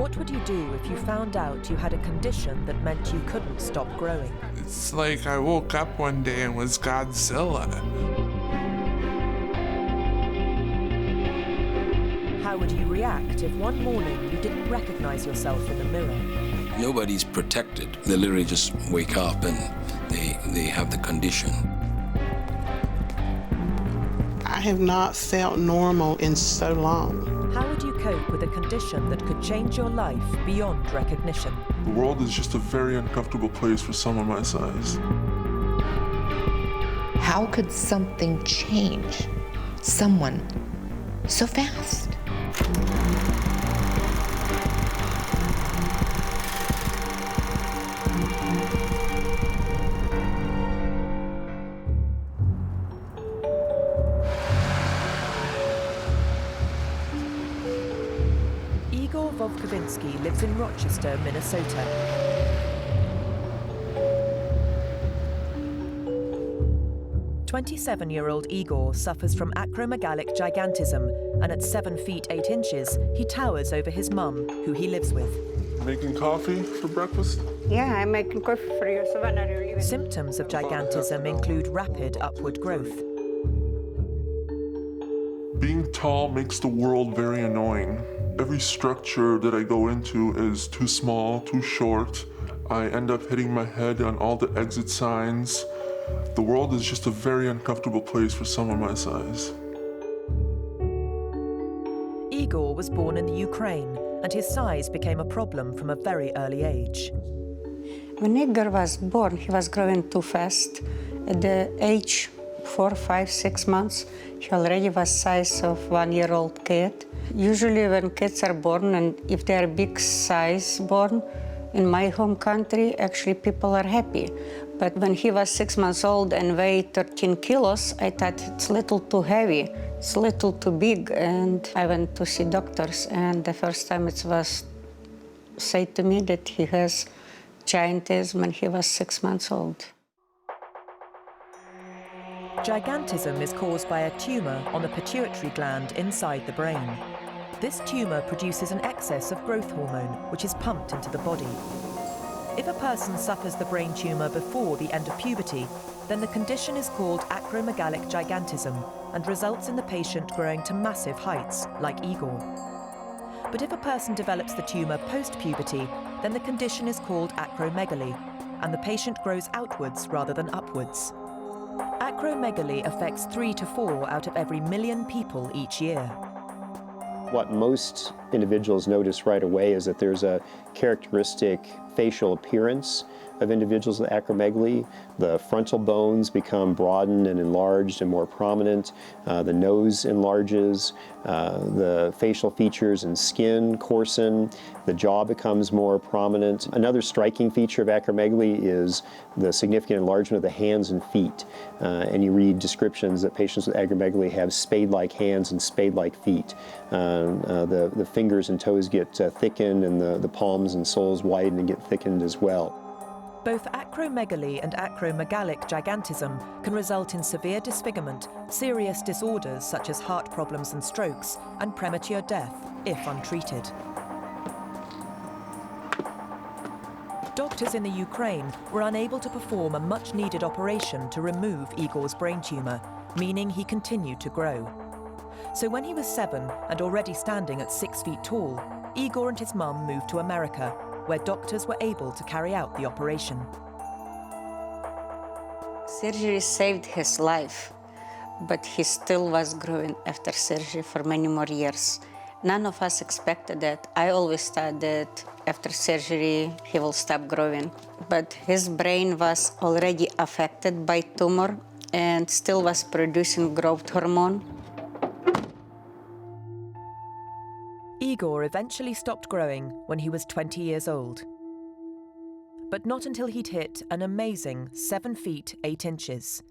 What would you do if you found out you had a condition that meant you couldn't stop growing? It's like I woke up one day and was Godzilla. How would you react if one morning you didn't recognize yourself in the mirror? Nobody's protected. They literally just wake up and they have the condition. I have not felt normal in so long. How would you cope with a condition that could change your life beyond recognition? The world is just a very uncomfortable place for someone my size. How could something change someone so fast? Igor lives in Rochester, Minnesota. "27-year-old Igor suffers from acromegalic gigantism, and at 7 feet 8 inches, he towers over his mum, who he lives with. Making coffee for breakfast? Yeah, I'm making coffee for you. So when are you leaving? Symptoms of gigantism include rapid upward growth. Being tall makes the world very annoying. Every structure that I go into is too small, too short. I end up hitting my head on all the exit signs. The world is just a very uncomfortable place for someone my size. Igor was born in the Ukraine, and his size became a problem from a very early age. When Igor was born, he was growing too fast. At the age 4, 5, 6 months, he already was size of 1-year-old kid. Usually when kids are born, and if they are big size born, in my home country, actually people are happy. But when he was 6 months old and weighed 13 kilos, I thought it's a little too heavy, it's a little too big, and I went to see doctors, and the first time it was said to me that he has gigantism when he was 6 months old. Gigantism is caused by a tumor on the pituitary gland inside the brain. This tumor produces an excess of growth hormone, which is pumped into the body. If a person suffers the brain tumor before the end of puberty, then the condition is called acromegalic gigantism and results in the patient growing to massive heights, like Igor. But if a person develops the tumor post-puberty, then the condition is called acromegaly, and the patient grows outwards rather than upwards. Acromegaly affects 3 to 4 out of every million people each year. What most individuals notice right away is that there's a characteristic facial appearance of individuals with acromegaly. The frontal bones become broadened and enlarged and more prominent. The nose enlarges. The facial features and skin coarsen. The jaw becomes more prominent. Another striking feature of acromegaly is the significant enlargement of the hands and feet. And you read descriptions that patients with acromegaly have spade-like hands and spade-like feet. The fingers and toes get thickened, and the palms and soles widen and get thickened as well. Both acromegaly and acromegalic gigantism can result in severe disfigurement, serious disorders such as heart problems and strokes, and premature death if untreated. Doctors in the Ukraine were unable to perform a much-needed operation to remove Igor's brain tumor, meaning he continued to grow. So when he was 7 and already standing at 6 feet tall, Igor and his mum moved to America, where doctors were able to carry out the operation. Surgery saved his life, but he still was growing after surgery for many more years. None of us expected that. I always thought that after surgery he will stop growing, but his brain was already affected by tumor and still was producing growth hormone. Igor eventually stopped growing when he was 20 years old. But not until he'd hit an amazing 7 feet 8 inches,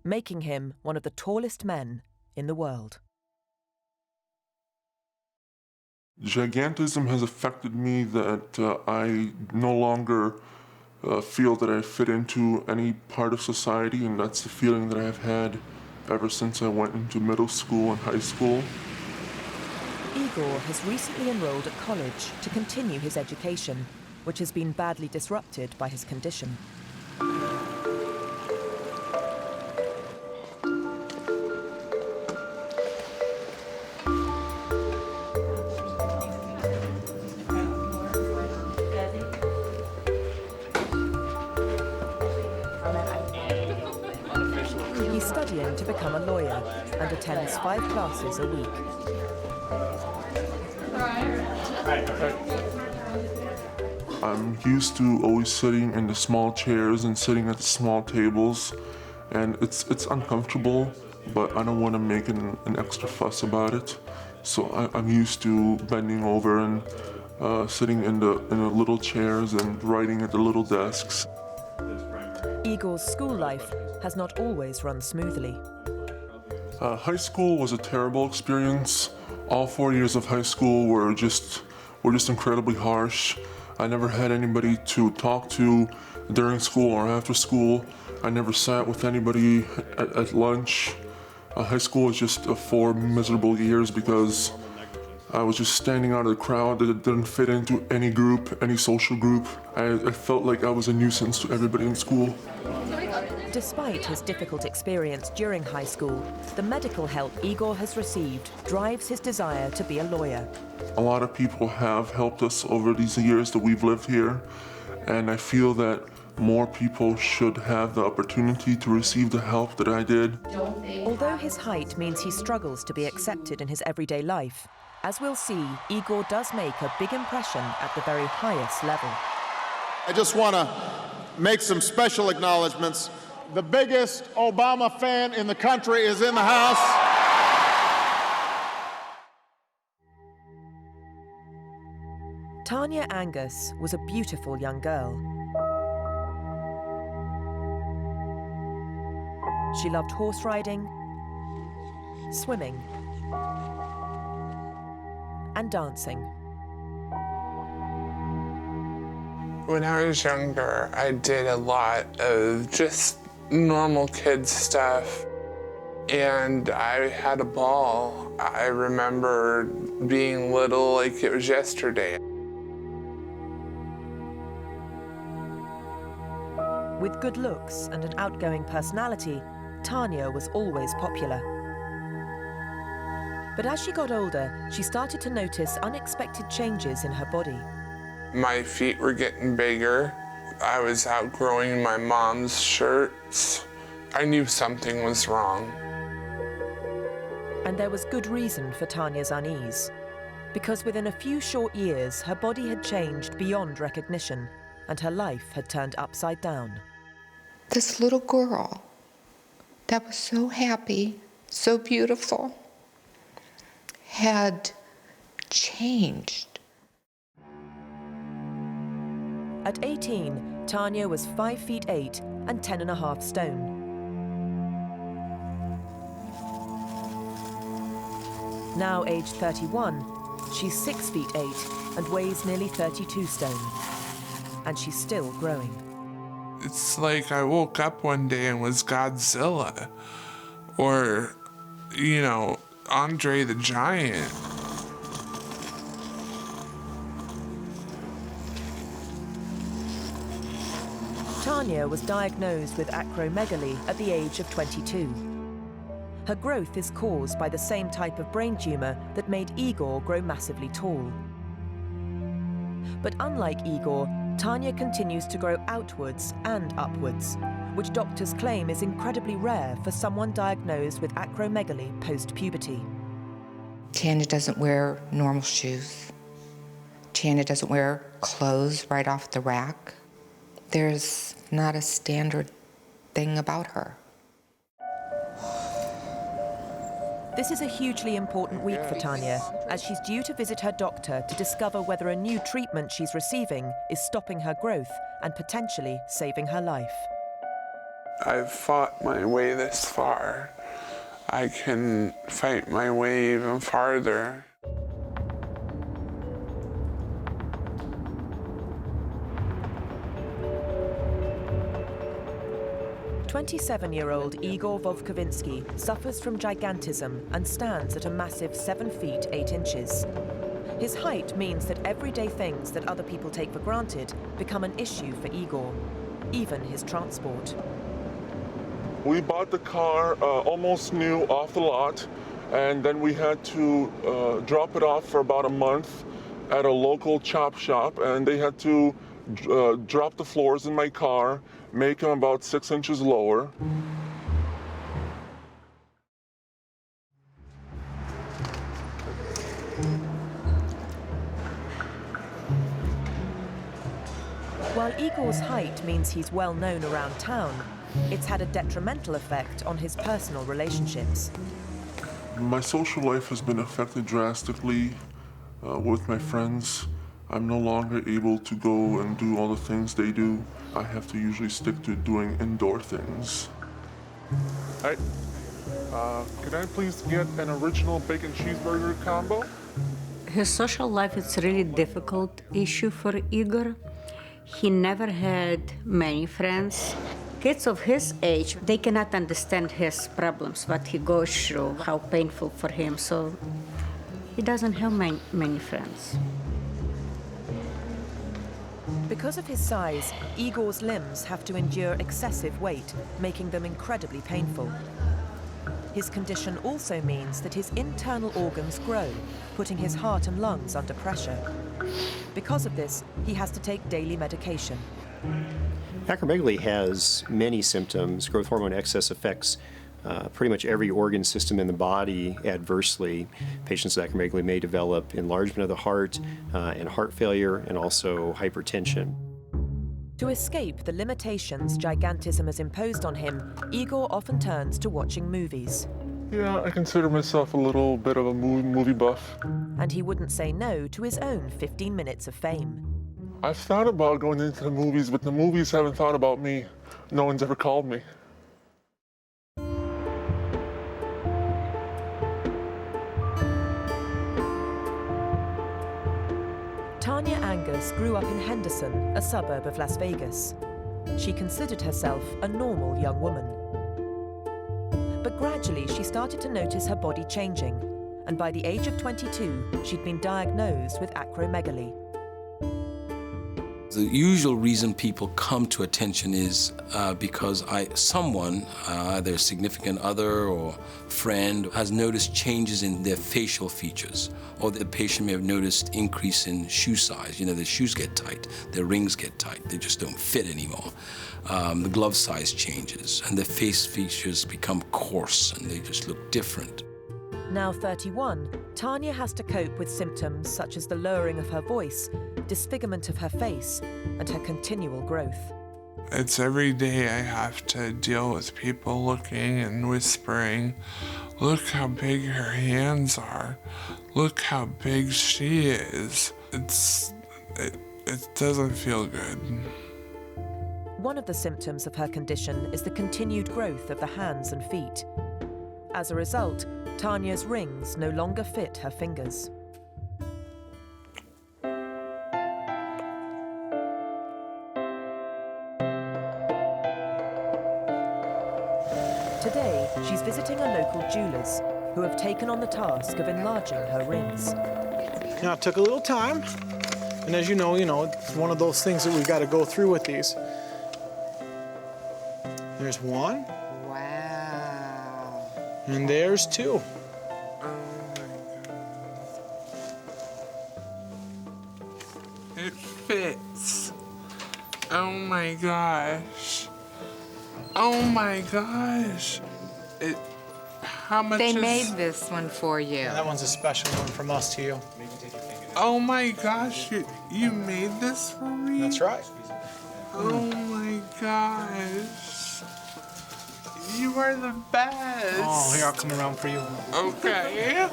making him one of the tallest men in the world. Gigantism has affected me that I no longer feel that I fit into any part of society, and that's the feeling that I've had ever since I went into middle school and high school. Igor has recently enrolled at college to continue his education, which has been badly disrupted by his condition. He's studying to become a lawyer and attends 5 classes a week. I'm used to always sitting in the small chairs and sitting at the small tables, and it's uncomfortable, but I don't want to make an extra fuss about it. So I'm used to bending over and sitting in the little chairs and writing at the little desks. Igor's school life has not always run smoothly. High school was a terrible experience. All 4 years of high school were just incredibly harsh. I never had anybody to talk to during school or after school. I never sat with anybody at lunch. High school was just 4 miserable years because I was just standing out of the crowd that didn't fit into any group, any social group. I felt like I was a nuisance to everybody in school. Despite his difficult experience during high school, the medical help Igor has received drives his desire to be a lawyer. A lot of people have helped us over these years that we've lived here, and I feel that more people should have the opportunity to receive the help that I did. Although his height means he struggles to be accepted in his everyday life, as we'll see, Igor does make a big impression at the very highest level. I just want to make some special acknowledgments. The biggest Obama fan in the country is in the house. Tanya Angus was a beautiful young girl. She loved horse riding, swimming, and dancing. When I was younger, I did a lot of just normal kid stuff, and I had a ball. I remember being little like it was yesterday. With good looks and an outgoing personality, Tanya was always popular. But as she got older, she started to notice unexpected changes in her body. My feet were getting bigger. I was outgrowing my mom's shirts. I knew something was wrong. And there was good reason for Tanya's unease, because within a few short years, her body had changed beyond recognition, and her life had turned upside down. This little girl that was so happy, so beautiful, had changed. At 18, Tanya was 5 feet 8 and 10.5 stone. Now aged 31, she's 6 feet 8 and weighs nearly 32 stone. And she's still growing. It's like I woke up one day and was Godzilla, or, you know, Andre the Giant. Tanya was diagnosed with acromegaly at the age of 22. Her growth is caused by the same type of brain tumor that made Igor grow massively tall. But unlike Igor, Tanya continues to grow outwards and upwards, which doctors claim is incredibly rare for someone diagnosed with acromegaly post-puberty. Tanya doesn't wear normal shoes. Tanya doesn't wear clothes right off the rack. There's not a standard thing about her. This is a hugely important week for Tanya, as she's due to visit her doctor to discover whether a new treatment she's receiving is stopping her growth and potentially saving her life. I've fought my way this far. I can fight my way even farther. 27-year-old Igor suffers from gigantism and stands at a massive 7 feet 8 inches. His height means that everyday things that other people take for granted become an issue for Igor, even his transport. We bought the car almost new off the lot, and then we had to drop it off for about a month at a local chop shop, and they had to drop the floors in my car, make them about 6 inches lower. While Igor's height means he's well known around town, it's had a detrimental effect on his personal relationships. My social life has been affected drastically with my friends. I'm no longer able to go and do all the things they do. I have to usually stick to doing indoor things. Hi, can I please get an original bacon cheeseburger combo? His social life is a really difficult issue for Igor. He never had many friends. Kids of his age, they cannot understand his problems, what he goes through, how painful for him, so he doesn't have many friends. Because of his size, Igor's limbs have to endure excessive weight, making them incredibly painful. His condition also means that his internal organs grow, putting his heart and lungs under pressure. Because of this, he has to take daily medication. Acromegaly has many symptoms. Growth hormone excess affects pretty much every organ system in the body adversely. Patients with acromegaly may develop enlargement of the heart and heart failure, and also hypertension. To escape the limitations gigantism has imposed on him, Igor often turns to watching movies. Yeah, I consider myself a little bit of a movie buff. And he wouldn't say no to his own 15 minutes of fame. I've thought about going into the movies, but the movies haven't thought about me. No one's ever called me. Tanya Angus grew up in Henderson, a suburb of Las Vegas. She considered herself a normal young woman. But gradually she started to notice her body changing, and by the age of 22, she'd been diagnosed with acromegaly. The usual reason people come to attention is because someone, either a significant other or friend, has noticed changes in their facial features, or the patient may have noticed increase in shoe size. You know, their shoes get tight, their rings get tight, they just don't fit anymore. The glove size changes, and their face features become coarse, and they just look different. Now 31, Tanya has to cope with symptoms such as the lowering of her voice, disfigurement of her face, and her continual growth. It's every day I have to deal with people looking and whispering, "Look how big her hands are. Look how big she is." It doesn't feel good. One of the symptoms of her condition is the continued growth of the hands and feet. As a result, Tanya's rings no longer fit her fingers. Today, she's visiting a local jewelers who have taken on the task of enlarging her rings. Now, it took a little time, and as you know, it's one of those things that we've got to go through with these. There's one. Wow. And there's two. It fits. Oh my gosh. Oh my gosh. How much They is... made this one for you. That one's a special one from us to you. Oh my gosh, you made this for me? That's right. Oh my gosh. You are the best. Oh, here, I'll come around for you. Okay.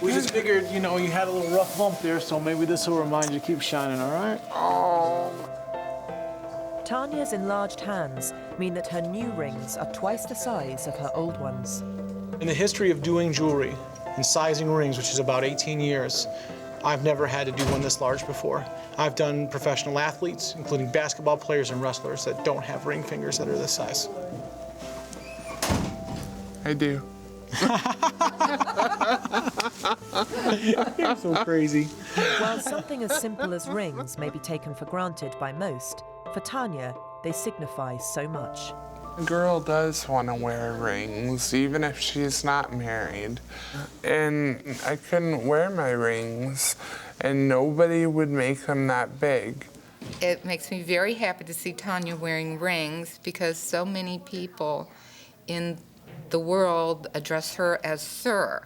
We just figured, you had a little rough bump there, so maybe this will remind you to keep shining, all right? Oh. Tanya's enlarged hands mean that her new rings are twice the size of her old ones. In the history of doing jewelry and sizing rings, which is about 18 years, I've never had to do one this large before. I've done professional athletes, including basketball players and wrestlers that don't have ring fingers that are this size. I do. You're so crazy. While something as simple as rings may be taken for granted by most, for Tanya, they signify so much. A girl does want to wear rings, even if she's not married. And I couldn't wear my rings, and nobody would make them that big. It makes me very happy to see Tanya wearing rings because so many people in the world address her as sir.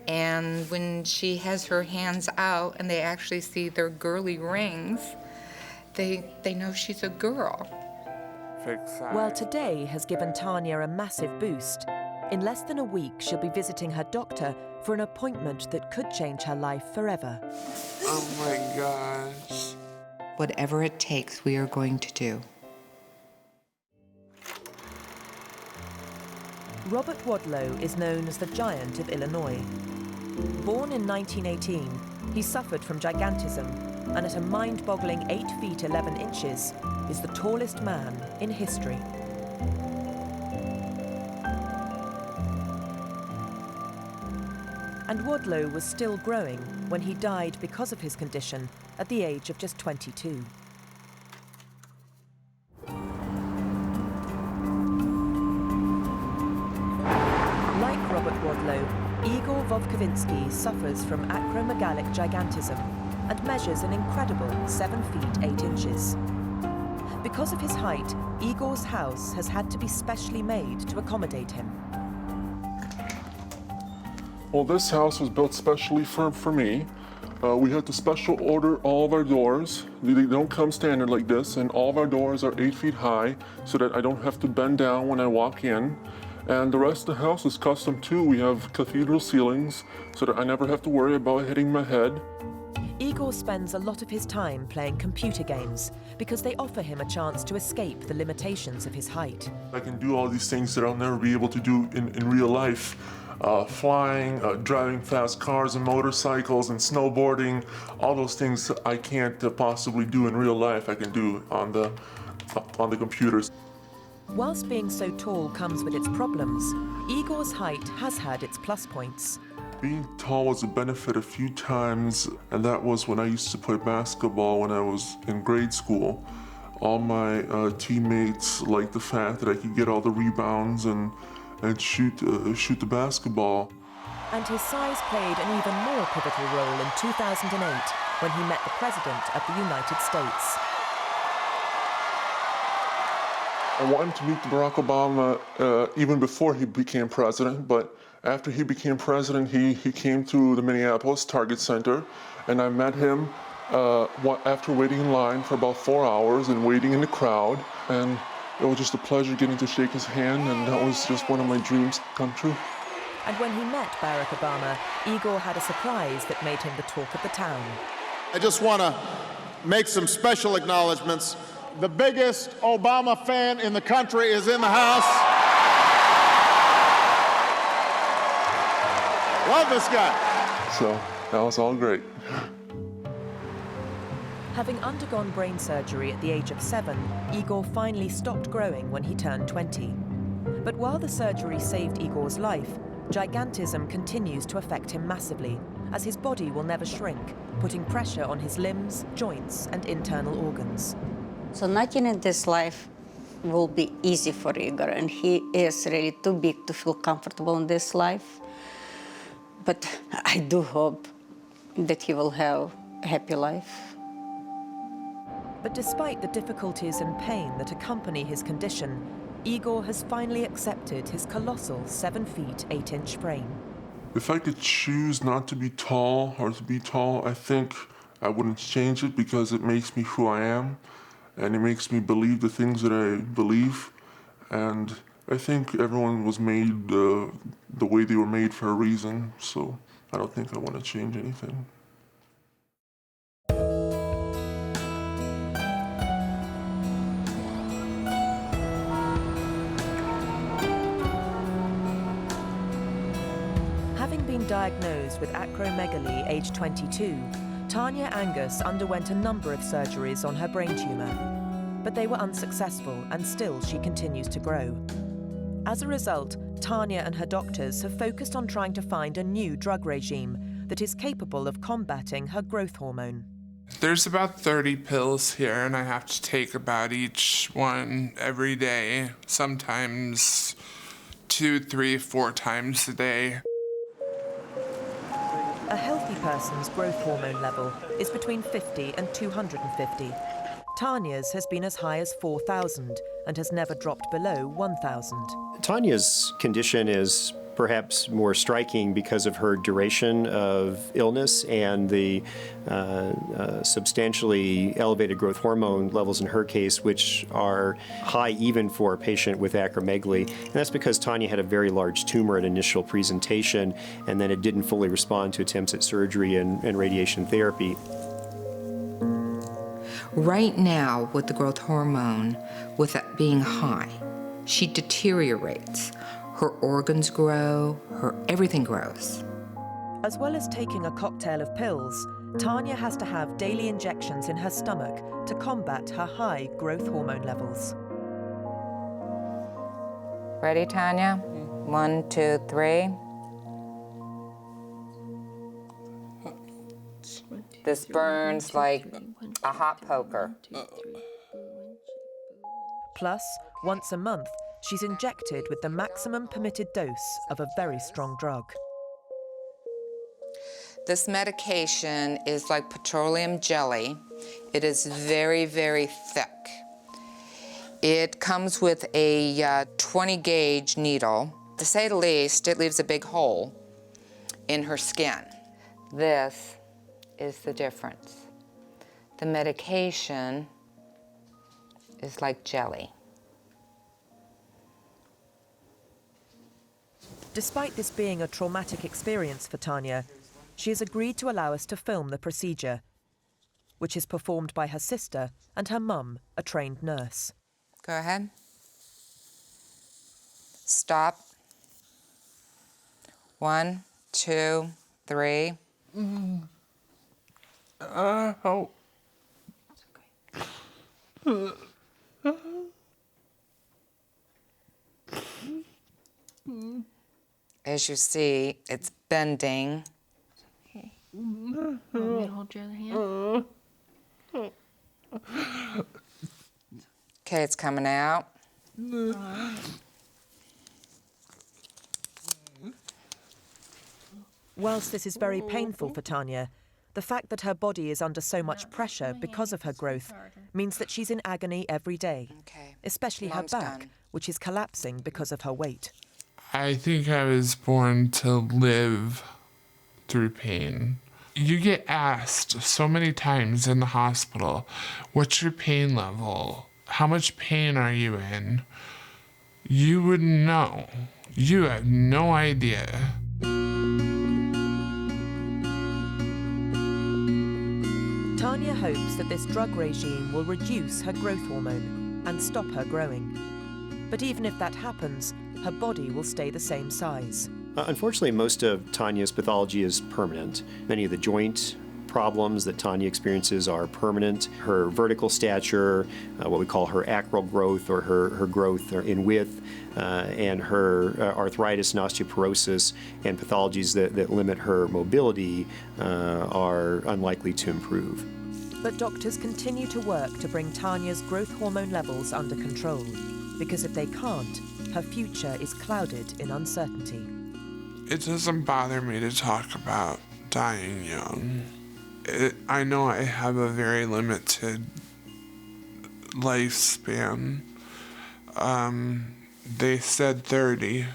And when she has her hands out and they actually see their girly rings, they know she's a girl. Well, today has given Tanya a massive boost. In less than a week, she'll be visiting her doctor for an appointment that could change her life forever. Oh my gosh. Whatever it takes, we are going to do. Robert Wadlow is known as the Giant of Illinois. Born in 1918, he suffered from gigantism, and at a mind-boggling 8 feet 11 inches, is the tallest man in history. And Wadlow was still growing when he died because of his condition at the age of just 22. Like Robert Wadlow, Igor suffers from acromegalic gigantism and measures an incredible 7 feet 8 inches. Because of his height, Igor's house has had to be specially made to accommodate him. Well, this house was built specially for me. We had to special order all of our doors. They don't come standard like this, and all of our doors are 8 feet high so that I don't have to bend down when I walk in. And the rest of the house is custom too. We have cathedral ceilings so that I never have to worry about hitting my head. Igor spends a lot of his time playing computer games because they offer him a chance to escape the limitations of his height. I can do all these things that I'll never be able to do in real life. Flying, driving fast cars and motorcycles and snowboarding, all those things I can't possibly do in real life, I can do on the computers. Whilst being so tall comes with its problems, Igor's height has had its plus points. Being tall was a benefit a few times, and that was when I used to play basketball when I was in grade school. All my teammates liked the fact that I could get all the rebounds and shoot the basketball. And his size played an even more pivotal role in 2008 when he met the President of the United States. I wanted to meet Barack Obama even before he became president, but after he became president, he came to the Minneapolis Target Center, and I met him after waiting in line for about 4 hours and waiting in the crowd, and it was just a pleasure getting to shake his hand, and that was just one of my dreams come true. And when he met Barack Obama, Igor had a surprise that made him the talk of the town. I just want to make some special acknowledgments. The biggest Obama fan in the country is in the house. Love this guy. So that was all great. Having undergone brain surgery at the age of 7, Igor finally stopped growing when he turned 20. But while the surgery saved Igor's life, gigantism continues to affect him massively, as his body will never shrink, putting pressure on his limbs, joints, and internal organs. So nothing in this life will be easy for Igor, and he is really too big to feel comfortable in this life. But I do hope that he will have a happy life. But despite the difficulties and pain that accompany his condition, Igor has finally accepted his colossal 7 feet 8 inch frame. If I could choose not to be tall or to be tall, I think I wouldn't change it because it makes me who I am, and it makes me believe the things that I believe. And I think everyone was made the way they were made for a reason, so I don't think I want to change anything. Having been diagnosed with acromegaly aged 22, Tanya Angus underwent a number of surgeries on her brain tumour, but they were unsuccessful and still she continues to grow. As a result, Tanya and her doctors have focused on trying to find a new drug regime that is capable of combating her growth hormone. There's about 30 pills here, and I have to take about each one every day, sometimes 2, 3, 4 times a day. A healthy person's growth hormone level is between 50 and 250. Tanya's has been as high as 4,000 and has never dropped below 1,000. Tanya's condition is perhaps more striking because of her duration of illness and the substantially elevated growth hormone levels in her case, which are high even for a patient with acromegaly. And that's because Tanya had a very large tumor at initial presentation, and then it didn't fully respond to attempts at surgery and radiation therapy. Right now, with the growth hormone, with it being high, she deteriorates. Her organs grow, everything grows. As well as taking a cocktail of pills, Tanya has to have daily injections in her stomach to combat her high growth hormone levels. Ready, Tanya? 1, 2, 3. This burns like a hot poker. Plus, once a month, she's injected with the maximum permitted dose of a very strong drug. This medication is like petroleum jelly. It is very, very thick. It comes with a 20-gauge needle. To say the least, it leaves a big hole in her skin. This is the difference. The medication is like jelly. Despite this being a traumatic experience for Tanya, she has agreed to allow us to film the procedure, which is performed by her sister and her mum, a trained nurse. Go ahead. Stop. 1, 2, 3. Oh. As you see, it's bending. Okay. Want me to hold your other hand? Okay, it's coming out. Whilst this is very painful for Tanya, the fact that her body is under so much pressure because of her growth means that she's in agony every day, especially her back, which is collapsing because of her weight. I think I was born to live through pain. You get asked so many times in the hospital, what's your pain level? How much pain are you in? You wouldn't know. You have no idea. Tanya hopes that this drug regime will reduce her growth hormone and stop her growing. But even if that happens, her body will stay the same size. Unfortunately, most of Tanya's pathology is permanent. Many of the joint problems that Tanya experiences are permanent. Her vertical stature, what we call her acral growth or her growth in width, and her arthritis and osteoporosis and pathologies that limit her mobility are unlikely to improve. But doctors continue to work to bring Tanya's growth hormone levels under control, because if they can't, her future is clouded in uncertainty. It doesn't bother me to talk about dying young. I know I have a very limited lifespan. They said 30.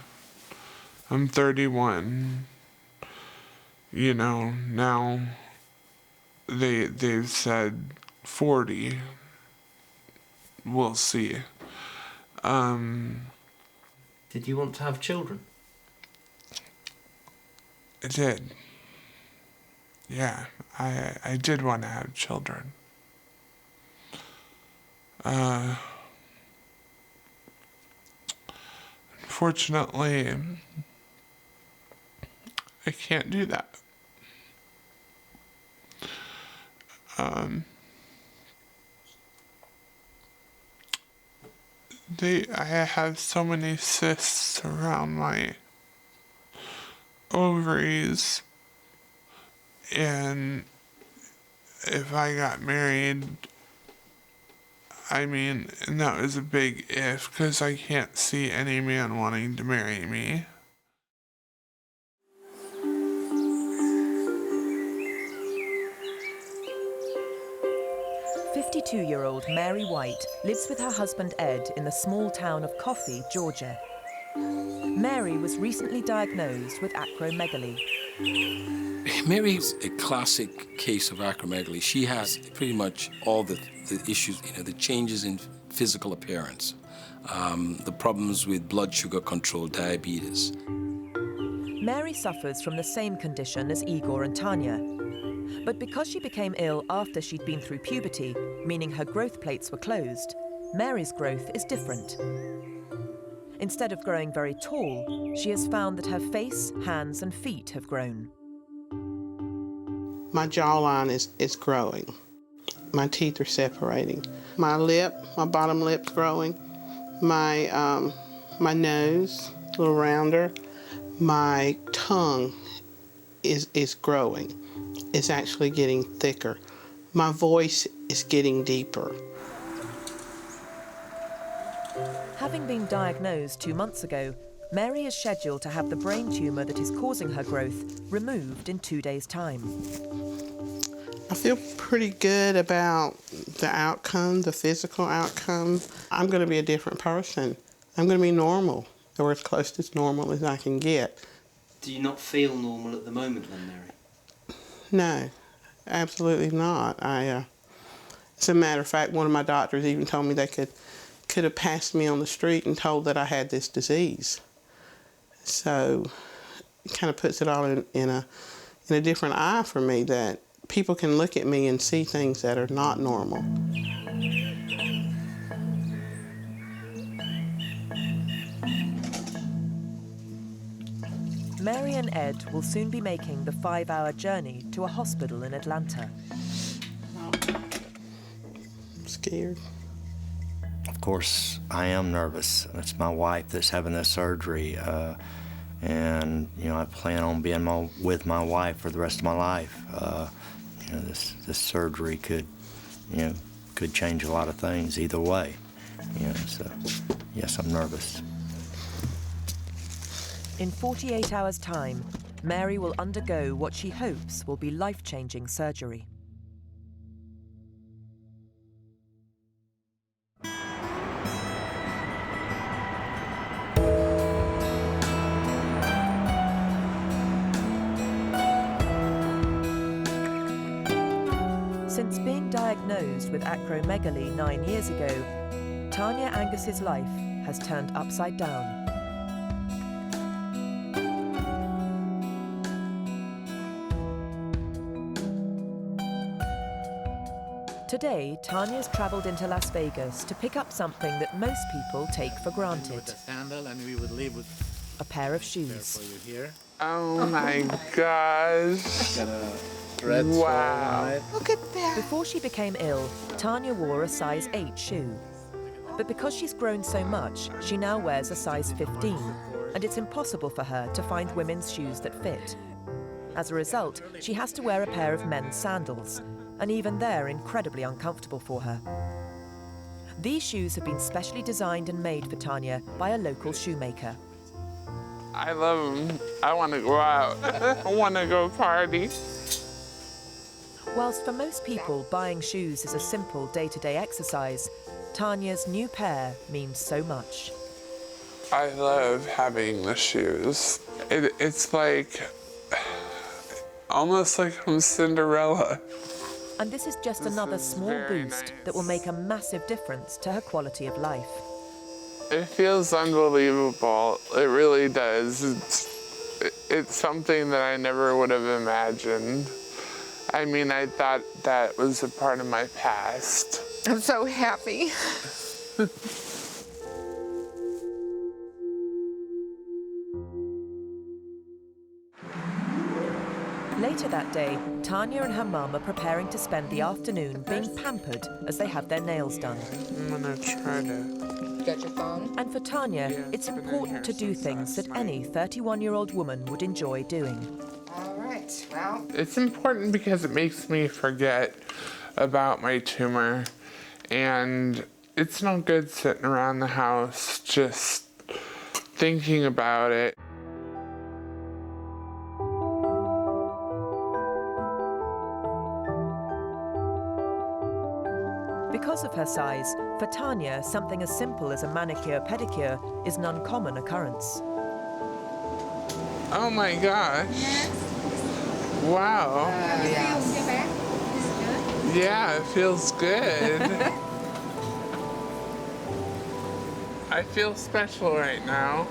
I'm 31. You know, now they've said 40. We'll see. Did you want to have children? I did. Yeah, I did want to have children. Unfortunately, I can't do that. I have so many cysts around my ovaries, and if I got married, I mean, and that was a big if, because I can't see any man wanting to marry me. "52-year-old Mary White lives with her husband Ed in the small town of Coffee, Georgia. Mary was recently diagnosed with acromegaly. Mary's a classic case of acromegaly. She has pretty much all the issues, the changes in physical appearance, the problems with blood sugar control, diabetes. Mary suffers from the same condition as Igor and Tanya. But because she became ill after she'd been through puberty, meaning her growth plates were closed, Mary's growth is different. Instead of growing very tall, she has found that her face, hands and feet have grown. My jawline is growing. My teeth are separating. My bottom lip's growing. My nose, a little rounder. My tongue is growing. It's actually getting thicker. My voice is getting deeper. Having been diagnosed 2 months ago, Mary is scheduled to have the brain tumour that is causing her growth removed in 2 days' time. I feel pretty good about the outcome, the physical outcome. I'm going to be a different person. I'm going to be normal, or as close to as normal as I can get. Do you not feel normal at the moment then, Mary? No, absolutely not. As a matter of fact, one of my doctors even told me they could have passed me on the street and told that I had this disease. So it kind of puts it all in a different eye for me, that people can look at me and see things that are not normal. Mary and Ed will soon be making the 5-hour journey to a hospital in Atlanta. I'm scared. Of course, I am nervous. It's my wife that's having this surgery, and I plan on being with my wife for the rest of my life. This surgery could change a lot of things either way. So yes, I'm nervous. In 48 hours' time, Mary will undergo what she hopes will be life-changing surgery. Since being diagnosed with acromegaly 9 years ago, Tanya Angus's life has turned upside down. Today, Tanya's travelled into Las Vegas to pick up something that most people take for granted. With a sandal, and we would leave with a pair of shoes. for you here. Oh my gosh. Got a red Wow. Look at that. Before she became ill, Tanya wore a size 8 shoe. But because she's grown so much, she now wears a size 15, and it's impossible for her to find women's shoes that fit. As a result, she has to wear a pair of men's sandals, and even they're incredibly uncomfortable for her. These shoes have been specially designed and made for Tanya by a local shoemaker. I love them. I want to go out. I want to go party. Whilst for most people, buying shoes is a simple day-to-day exercise, Tanya's new pair means so much. I love having the shoes. It's like, almost like I'm Cinderella. And this is just another small boost that will make a massive difference to her quality of life. It feels unbelievable. It really does. It's something that I never would have imagined. I mean, I thought that was a part of my past. I'm so happy. Later that day, Tanya and her mum are preparing to spend the afternoon being pampered as they have their nails done. I'm gonna try to... Got your phone? And for Tanya, it's important to do things that any 31-year-old woman would enjoy doing. All right, well. It's important because it makes me forget about my tumor, and it's no good sitting around the house just thinking about it. Because of her size, for Tanya, something as simple as a manicure-pedicure is an uncommon occurrence. Oh my gosh. Wow. Yeah, it feels good. I feel special right now.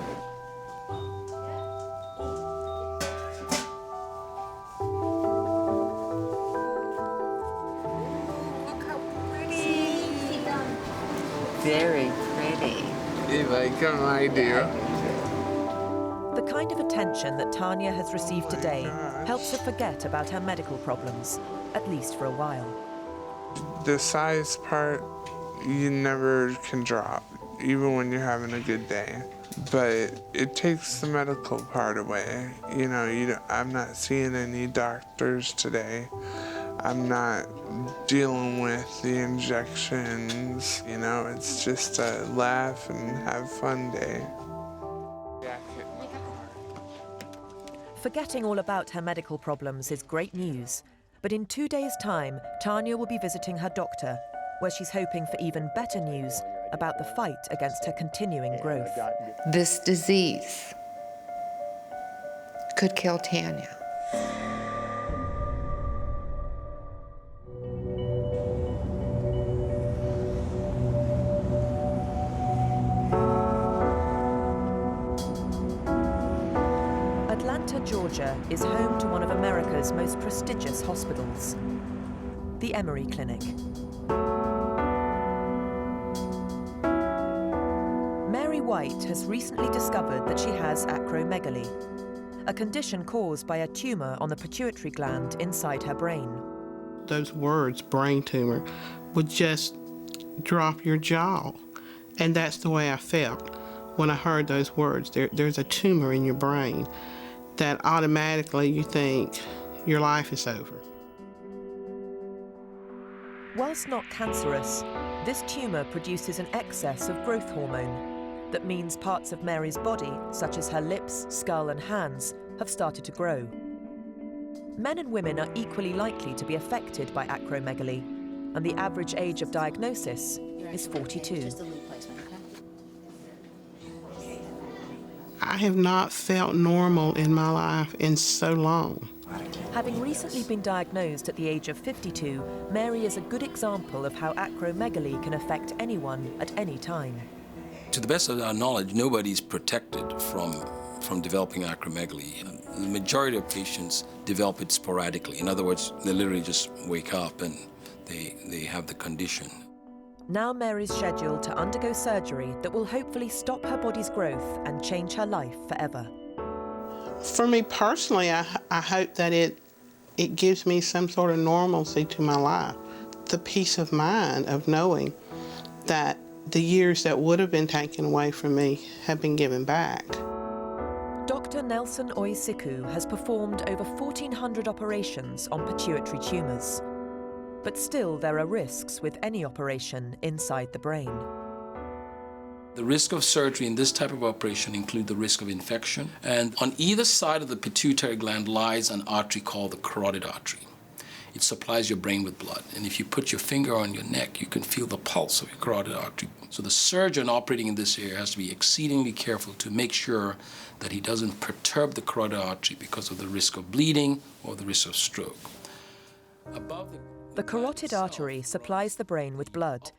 Very pretty. You like them, I do. The kind of attention that Tanya has received today helps her forget about her medical problems, at least for a while. The size part, you never can drop, even when you're having a good day. But it takes the medical part away. You know, I'm not seeing any doctors today. I'm not dealing with the injections. You know, it's just a laugh and have fun day. Forgetting all about her medical problems is great news, but in 2 days' time, Tanya will be visiting her doctor, where she's hoping for even better news about the fight against her continuing growth. This disease could kill Tanya. Georgia is home to one of America's most prestigious hospitals, the Emory Clinic. Mary White has recently discovered that she has acromegaly, a condition caused by a tumor on the pituitary gland inside her brain. Those words, brain tumor, would just drop your jaw. And that's the way I felt when I heard those words. There's a tumor in your brain, that automatically you think your life is over. Whilst not cancerous, this tumour produces an excess of growth hormone. That means parts of Mary's body, such as her lips, skull and hands, have started to grow. Men and women are equally likely to be affected by acromegaly, and the average age of diagnosis is 42. I have not felt normal in my life in so long. Having recently been diagnosed at the age of 52, Mary is a good example of how acromegaly can affect anyone at any time. To the best of our knowledge, nobody's protected from developing acromegaly. The majority of patients develop it sporadically. In other words, they literally just wake up and they have the condition. Now Mary's scheduled to undergo surgery that will hopefully stop her body's growth and change her life forever. For me personally, I hope that it gives me some sort of normalcy to my life. The peace of mind of knowing that the years that would have been taken away from me have been given back. Dr. Nelson Oisiku has performed over 1,400 operations on pituitary tumours. But still, there are risks with any operation inside the brain. The risk of surgery in this type of operation include the risk of infection. And on either side of the pituitary gland lies an artery called the carotid artery. It supplies your brain with blood. And if you put your finger on your neck, you can feel the pulse of your carotid artery. So the surgeon operating in this area has to be exceedingly careful to make sure that he doesn't perturb the carotid artery because of the risk of bleeding or the risk of stroke. The carotid artery supplies the brain with blood.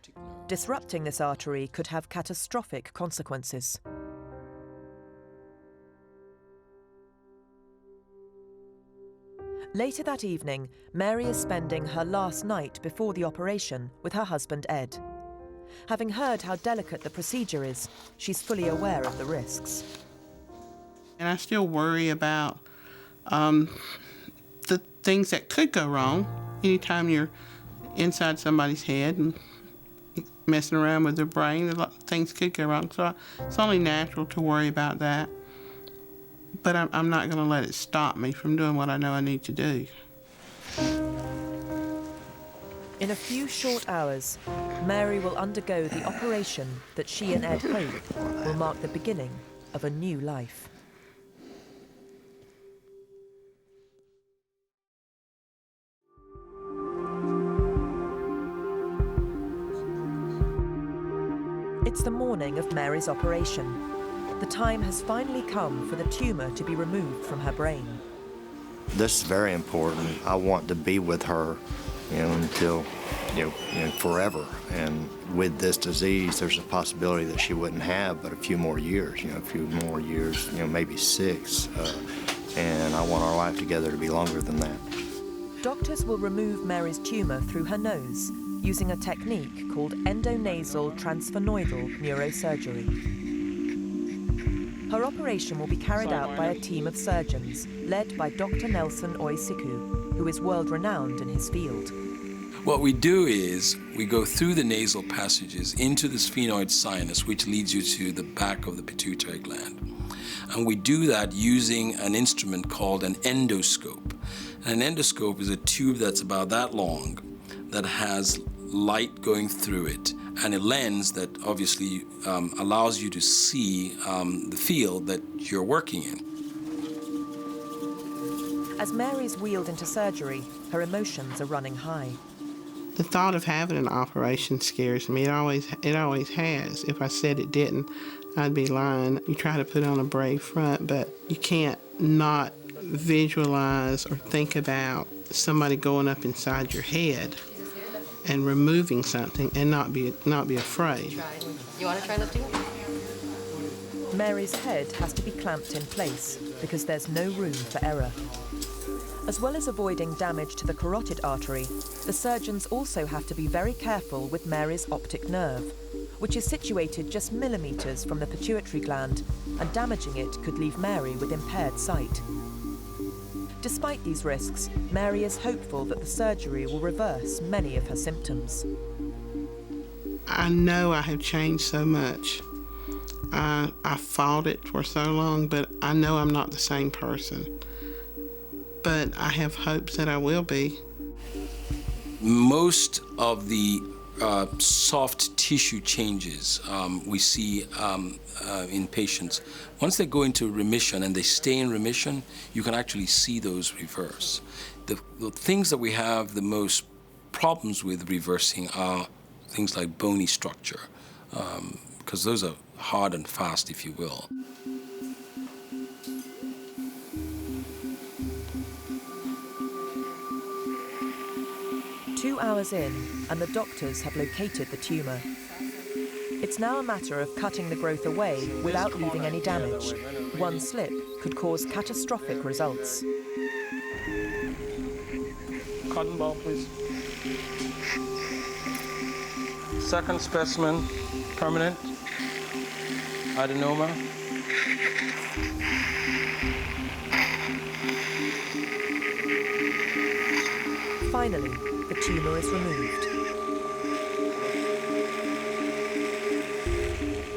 Disrupting this artery could have catastrophic consequences. Later that evening, Mary is spending her last night before the operation with her husband Ed. Having heard how delicate the procedure is, she's fully aware of the risks. And I still worry about the things that could go wrong. Anytime you're inside somebody's head and messing around with their brain, a lot of things could go wrong. So it's only natural to worry about that. But I'm not going to let it stop me from doing what I know I need to do. In a few short hours, Mary will undergo the operation that she and Ed hope will mark the beginning of a new life. It's the morning of Mary's operation. The time has finally come for the tumor to be removed from her brain. This is very important. I want to be with her, until, forever. And with this disease, there's a possibility that she wouldn't have but a few more years, maybe 6. And I want our life together to be longer than that. Doctors will remove Mary's tumor through her nose using a technique called endonasal transphonoidal neurosurgery. Her operation will be carried out by a team of surgeons led by Dr. Nelson Oisiku, who is world-renowned in his field. What we do is we go through the nasal passages into the sphenoid sinus, which leads you to the back of the pituitary gland. And we do that using an instrument called an endoscope. And an endoscope is a tube that's about that long that has light going through it, and a lens that obviously allows you to see the field that you're working in. As Mary's wheeled into surgery, her emotions are running high. The thought of having an operation scares me. It always has. If I said it didn't, I'd be lying. You try to put on a brave front, but you can't not visualize or think about somebody going up inside your head and removing something and not be afraid. You want to try lifting? Mary's head has to be clamped in place because there's no room for error. As well as avoiding damage to the carotid artery, the surgeons also have to be very careful with Mary's optic nerve, which is situated just millimeters from the pituitary gland, and damaging it could leave Mary with impaired sight. Despite these risks, Mary is hopeful that the surgery will reverse many of her symptoms. I know I have changed so much. I fought it for so long, but I know I'm not the same person. But I have hopes that I will be. Most of the soft tissue changes we see in patients, once they go into remission and they stay in remission, you can actually see those reverse. The things that we have the most problems with reversing are things like bony structure, because those are hard and fast, if you will. Two hours in, and the doctors have located the tumor. It's now a matter of cutting the growth away without leaving any damage. One slip could cause catastrophic results. Cotton ball, please. Second specimen, permanent adenoma. Finally, the tumor is removed.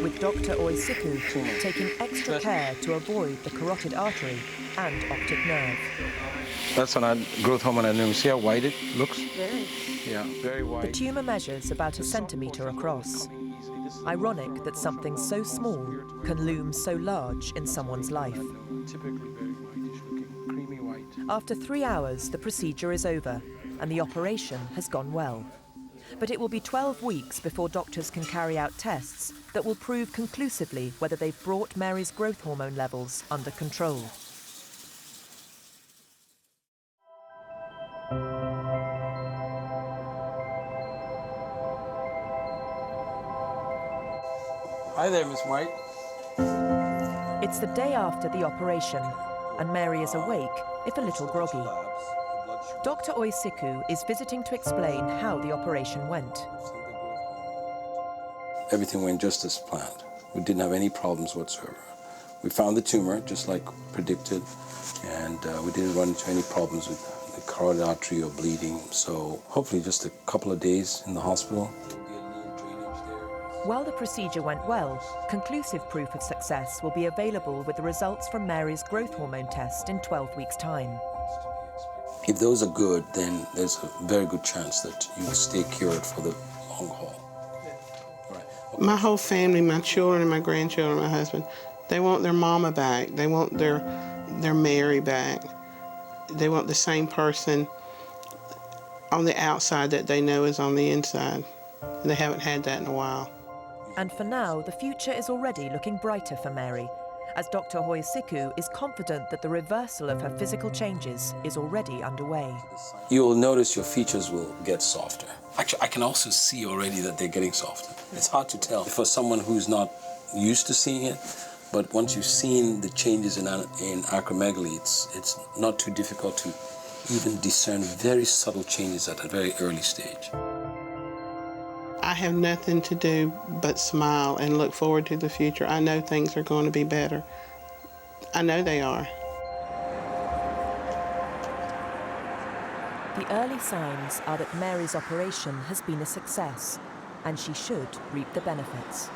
With Dr. Oisiku taking extra care to avoid the carotid artery and optic nerve. That's an growth hormone adenoma. See how white it looks? Very. Yeah, very white. The tumor measures about 1 centimeter across. Ironic that something so small can loom so large in someone's life. Typically very whitish looking, creamy white. After 3 hours, the procedure is over and the operation has gone well. But it will be 12 weeks before doctors can carry out tests that will prove conclusively whether they've brought Mary's growth hormone levels under control. Hi there, Miss White. It's the day after the operation, and Mary is awake, if a little groggy. Dr. Oisiku is visiting to explain how the operation went. Everything went just as planned. We didn't have any problems whatsoever. We found the tumor, just like predicted, and we didn't run into any problems with the carotid artery or bleeding. So hopefully just a couple of days in the hospital. While the procedure went well, conclusive proof of success will be available with the results from Mary's growth hormone test in 12 weeks' time. If those are good, then there's a very good chance that you will stay cured for the long haul. My whole family, my children and my grandchildren, my husband, they want their mama back. They want their Mary back. They want the same person on the outside that they know is on the inside. And they haven't had that in a while. And for now, the future is already looking brighter for Mary, as Dr. Hoisiku is confident that the reversal of her physical changes is already underway. You will notice your features will get softer. Actually, I can also see already that they're getting softer. It's hard to tell for someone who's not used to seeing it, but once you've seen the changes in acromegaly, it's not too difficult to even discern very subtle changes at a very early stage. I have nothing to do but smile and look forward to the future. I know things are going to be better. I know they are. The early signs are that Mary's operation has been a success, and she should reap the benefits.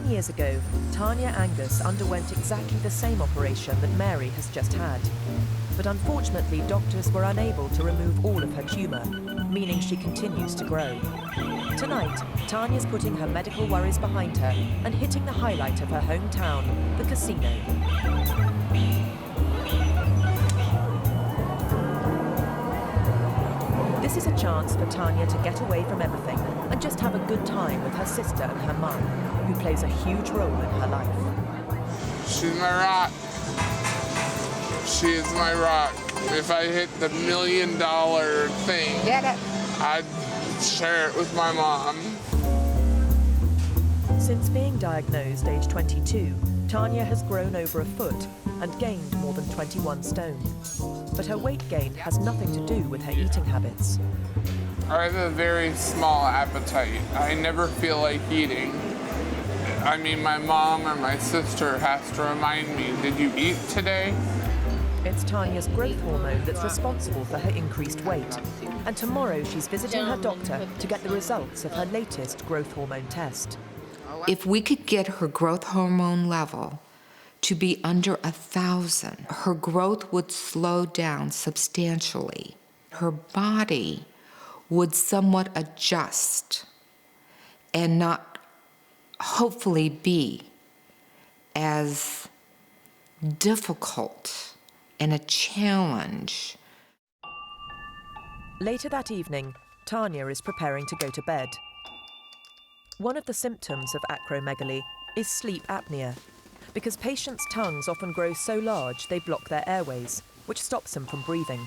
Years ago, Tanya Angus underwent exactly the same operation that Mary has just had. But unfortunately, doctors were unable to remove all of her tumour, meaning she continues to grow. Tonight, Tanya's putting her medical worries behind her and hitting the highlight of her hometown, the casino. This is a chance for Tanya to get away from everything and just have a good time with her sister and her mum, who plays a huge role in her life. She's my rock. She is my rock. If I hit the $1 million thing, I'd share it with my mom. Since being diagnosed age 22, Tanya has grown over a foot and gained more than 21 stone. But her weight gain has nothing to do with her eating habits. I have a very small appetite. I never feel like eating. I mean, my mom or my sister has to remind me, did you eat today? It's Tanya's growth hormone that's responsible for her increased weight. And tomorrow she's visiting her doctor to get the results of her latest growth hormone test. If we could get her growth hormone level to be under 1,000, her growth would slow down substantially. Her body would somewhat adjust and not hopefully be as difficult and a challenge. Later that evening, Tanya is preparing to go to bed. One of the symptoms of acromegaly is sleep apnea, because patients' tongues often grow so large they block their airways, which stops them from breathing.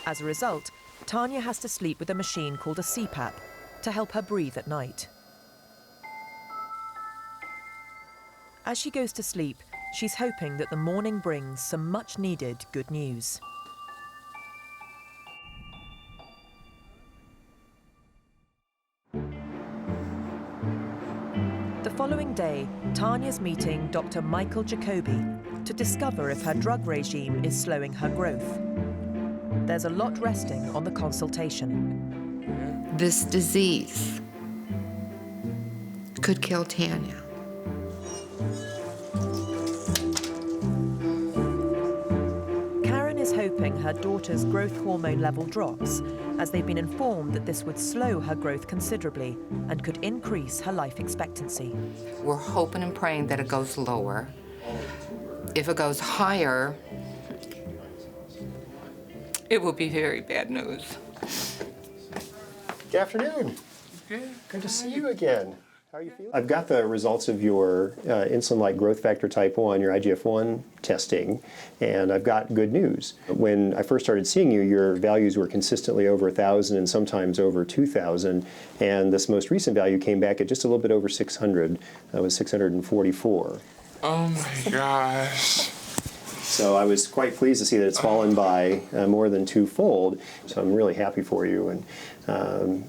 As a result, Tanya has to sleep with a machine called a CPAP to help her breathe at night. As she goes to sleep, she's hoping that the morning brings some much-needed good news. The following day, Tanya's meeting Dr. Michael Jacoby to discover if her drug regime is slowing her growth. There's a lot resting on the consultation. This disease could kill Tanya. Karen is hoping her daughter's growth hormone level drops, as they've been informed that this would slow her growth considerably and could increase her life expectancy. We're hoping and praying that it goes lower. If it goes higher, it will be very bad news. Good afternoon. Good to see you again. How are you feeling? I've got the results of your insulin-like growth factor type 1, your IGF-1 testing, and I've got good news. When I first started seeing you, your values were consistently over 1,000 and sometimes over 2,000, and this most recent value came back at just a little bit over 600. That was 644. Oh my gosh. So I was quite pleased to see that it's fallen by more than twofold. So I'm really happy for you, and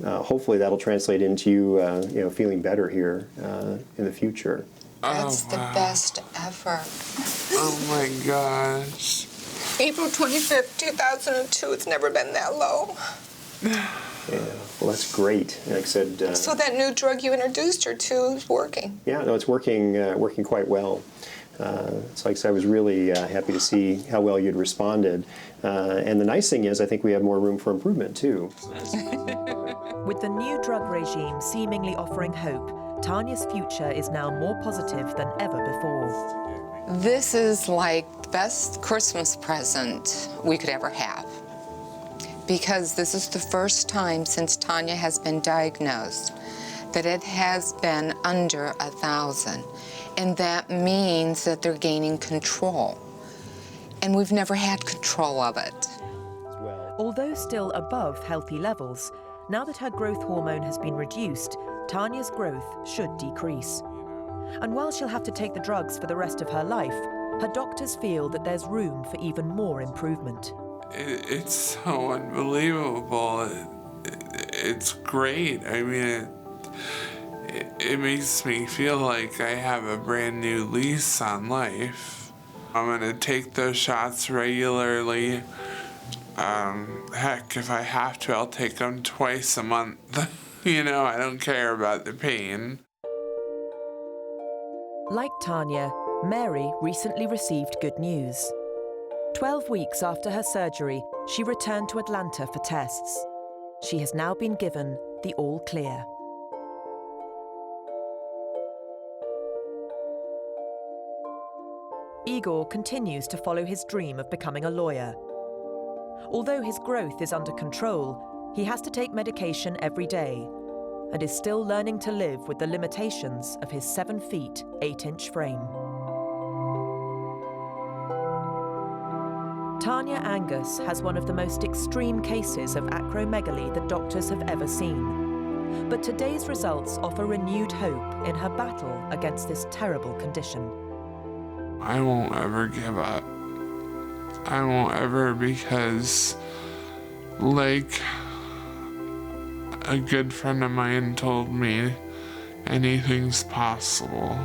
hopefully that'll translate into you, feeling better here in the future. That's the best ever. Oh my gosh. April 25th, 2002. It's never been that low. Yeah, well, that's great. Like I said, So that new drug you introduced her to is working. Yeah, no, it's working quite well. So like I said, I was really happy to see how well you'd responded. And the nice thing is, I think we have more room for improvement, too. With the new drug regime seemingly offering hope, Tanya's future is now more positive than ever before. This is like the best Christmas present we could ever have. Because this is the first time since Tanya has been diagnosed that it has been under 1,000. And that means that they're gaining control. And we've never had control of it. Although still above healthy levels, now that her growth hormone has been reduced, Tanya's growth should decrease. And while she'll have to take the drugs for the rest of her life, her doctors feel that there's room for even more improvement. It's so unbelievable. It's great. I mean, it makes me feel like I have a brand new lease on life. I'm gonna take those shots regularly. Heck, if I have to, I'll take them twice a month. I don't care about the pain. Like Tanya, Mary recently received good news. 12 weeks after her surgery, she returned to Atlanta for tests. She has now been given the all clear. Igor continues to follow his dream of becoming a lawyer. Although his growth is under control, he has to take medication every day and is still learning to live with the limitations of his 7 feet, 8-inch frame. Tanya Angus has one of the most extreme cases of acromegaly that doctors have ever seen. But today's results offer renewed hope in her battle against this terrible condition. I won't ever give up. I won't ever, because, like a good friend of mine told me, anything's possible.